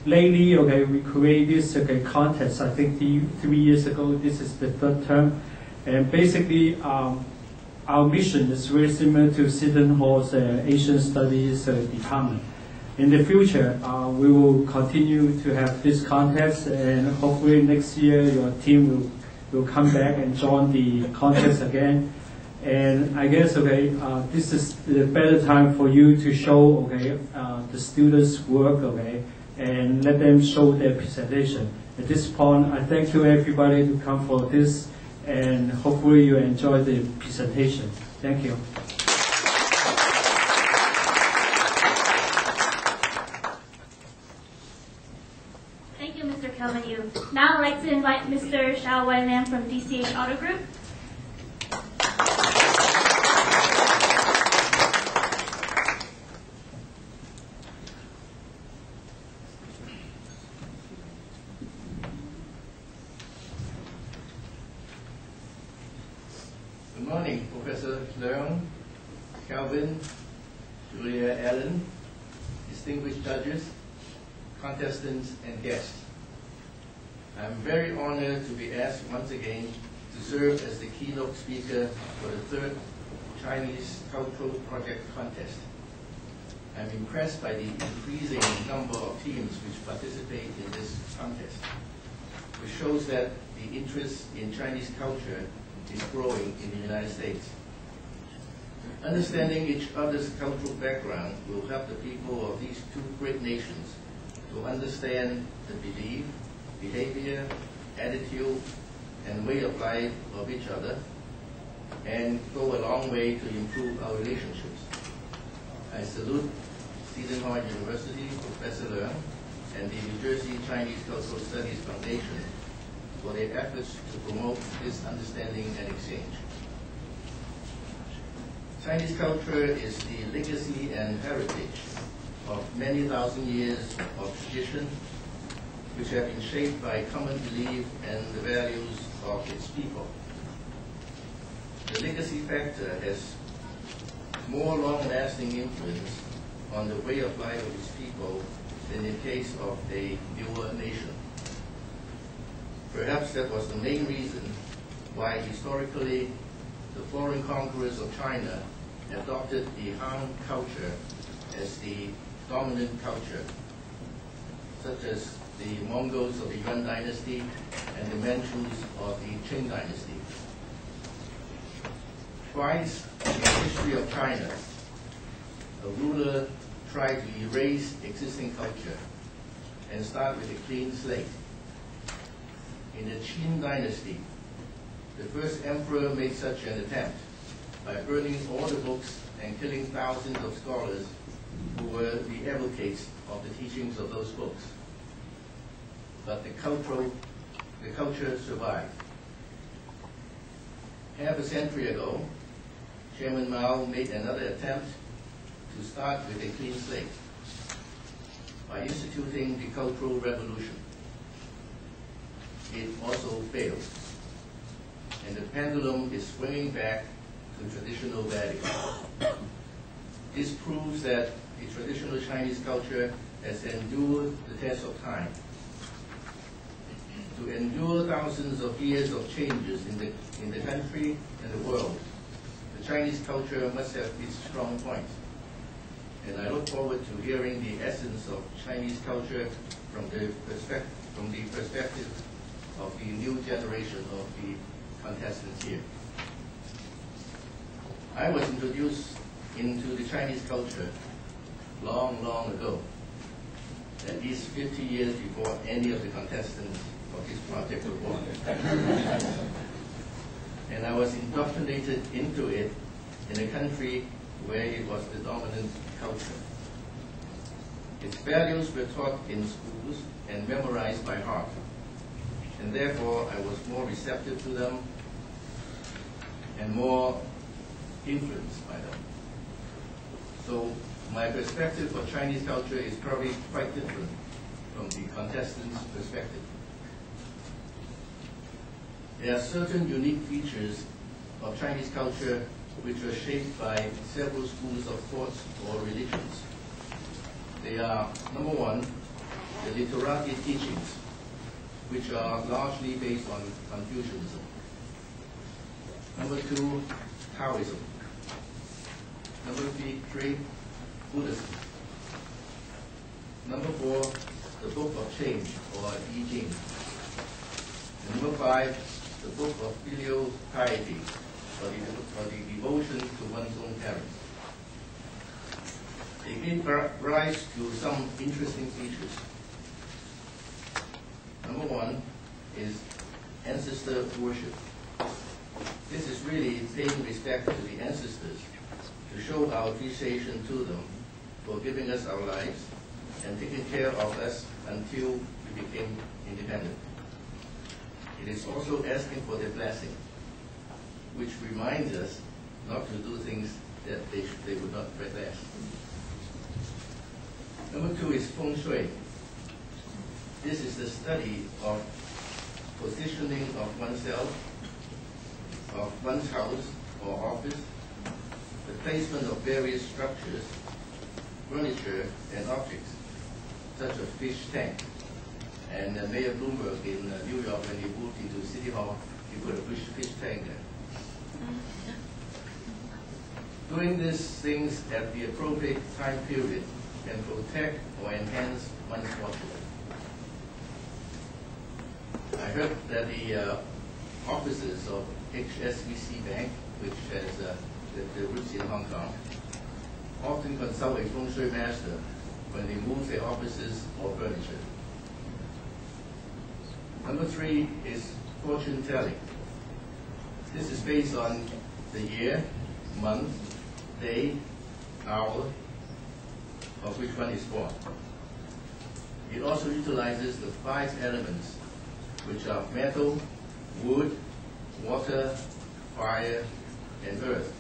lately, okay, we create this contest. I think 3 years ago. This is the third term, and basically, our mission is very similar to Seton Hall's Asian Studies department. In the future, we will continue to have this contest, and hopefully next year your team will come back and join the contest again. And I guess, okay, this is the better time for you to show, okay, the students' work, okay, and let them show their presentation. At this point, I thank you everybody to come for this, and hopefully you enjoy the presentation. Thank you. Thank you, Mr. Kelvin Yu. Now I'd like to invite Mr. Xiao Wai-Lam from DCH Auto Group. Good morning, Professor Leung, Calvin, Julia Allen, distinguished judges, contestants, and guests. I'm very honored to be asked once again to serve as the keynote speaker for the third Chinese Cultural Project Contest. I'm impressed by the increasing number of teams which participate in this contest, which shows that the interest in Chinese culture is growing in the United States. Understanding each other's cultural background will help the people of these two great nations to understand the belief, behavior, attitude, and way of life of each other, and go a long way to improve our relationships. I salute Seton Hall University, Professor Leung, and the New Jersey Chinese Cultural Studies Foundation for their efforts to promote this understanding and exchange. Chinese culture is the legacy and heritage of many thousand years of tradition, which have been shaped by common belief and the values of its people. The legacy factor has more long-lasting influence on the way of life of its people than in the case of a newer nation. Perhaps that was the main reason why historically the foreign conquerors of China adopted the Han culture as the dominant culture, such as the Mongols of the Yuan dynasty and the Manchus of the Qing dynasty. Twice in the history of China, a ruler tried to erase existing culture and start with a clean slate. In the Qin dynasty, the first emperor made such an attempt by burning all the books and killing thousands of scholars who were the advocates of the teachings of those books. But the culture survived. Half a century ago, Chairman Mao made another attempt to start with a clean slate by instituting the Cultural Revolution. It also failed, and the pendulum is swinging back to traditional values. This proves that the traditional Chinese culture has endured the test of time. To endure thousands of years of changes in the country and the world, the Chinese culture must have its strong points. And I look forward to hearing the essence of Chinese culture from the perspective of the new generation of the contestants here. I was introduced into the Chinese culture long, long ago, at least 50 years before any of the contestants of this project were born. And I was indoctrinated into it in a country where it was the dominant culture. Its values were taught in schools and memorized by heart, and therefore I was more receptive to them and more influenced by them. So my perspective of Chinese culture is probably quite different from the contestants' perspective. There are certain unique features of Chinese culture which were shaped by several schools of thought or religions. They are, number one, the literati teachings, which are largely based on Confucianism. Number 2, Taoism. Number 3, Buddhism. Number 4, the Book of Change, or I Ching. And number 5, the Book of Filial Piety, or the devotion to one's own parents. They give rise to some interesting features. Number 1 is ancestor worship. This is really paying respect to the ancestors to show our appreciation to them for giving us our lives and taking care of us until we became independent. It is also asking for their blessing, which reminds us not to do things that they would not bless. Number 2 is feng shui. This is the study of positioning of oneself, of one's house or office, the placement of various structures, furniture, and objects, such as fish tank. And Mayor Bloomberg in New York, when he moved into City Hall, he put a fish tank there. Doing these things at the appropriate time period can protect or enhance one's fortune. I heard that the offices of HSBC Bank, which has the roots in Hong Kong, often consult a feng shui master when they move their offices or furniture. Number 3 is fortune telling. This is based on the year, month, day, hour of which one is born. It also utilizes the 5 elements, which are metal, wood, water, fire, and earth,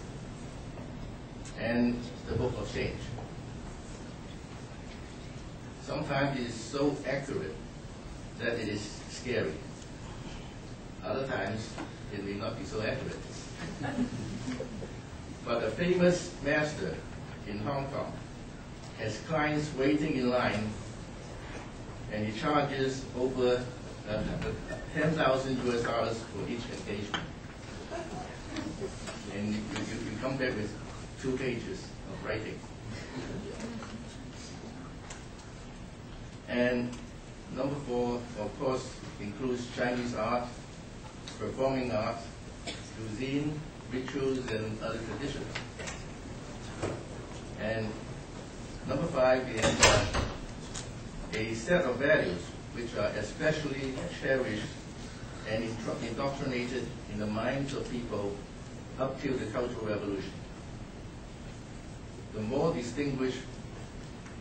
and the Book of Change. Sometimes it is so accurate that it is scary. Other times, it may not be so accurate. But a famous master in Hong Kong has clients waiting in line, and he charges over $10,000 US for each engagement. And you come back with 2 pages of writing. And number 4, of course, includes Chinese art, performing art, cuisine, rituals, and other traditions. And number 5 is a set of values which are especially cherished and indoctrinated in the minds of people up till the Cultural Revolution. The more distinguished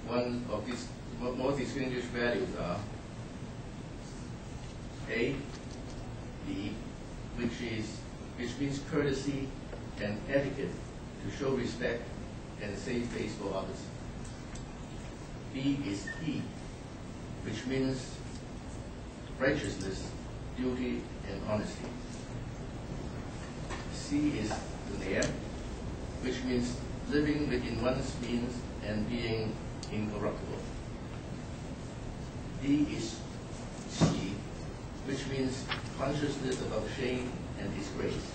one of these more distinguished values are A, B, which means courtesy and etiquette to show respect and save face for others. B is E, which means righteousness, duty, and honesty. C is Lian, which means living within one's means and being incorruptible. D is Qi, which means consciousness about shame and disgrace.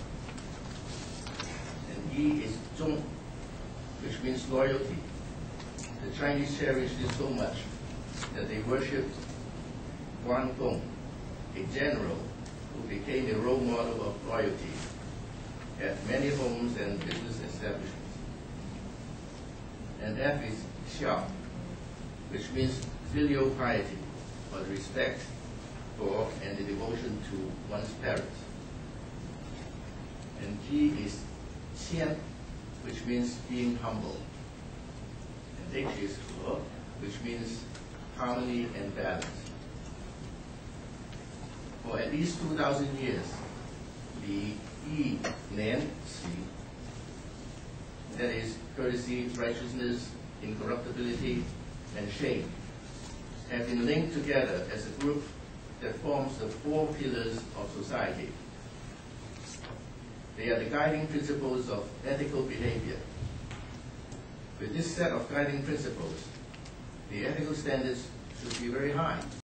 And E is Zhong, which means loyalty. The Chinese cherish this so much that they worship Guan Gong, a general who became a role model of loyalty at many homes and business establishments. And F is Xia, which means filial piety, or respect for and the devotion to one's parents. And G is Qian, which means being humble. And H is He, which means harmony and balance. For at least 2,000 years, the Yi, Nian, Xi, that is courtesy, righteousness, incorruptibility, and shame, have been linked together as a group that forms the 4 pillars of society. They are the guiding principles of ethical behavior. With this set of guiding principles, the ethical standards will be very high.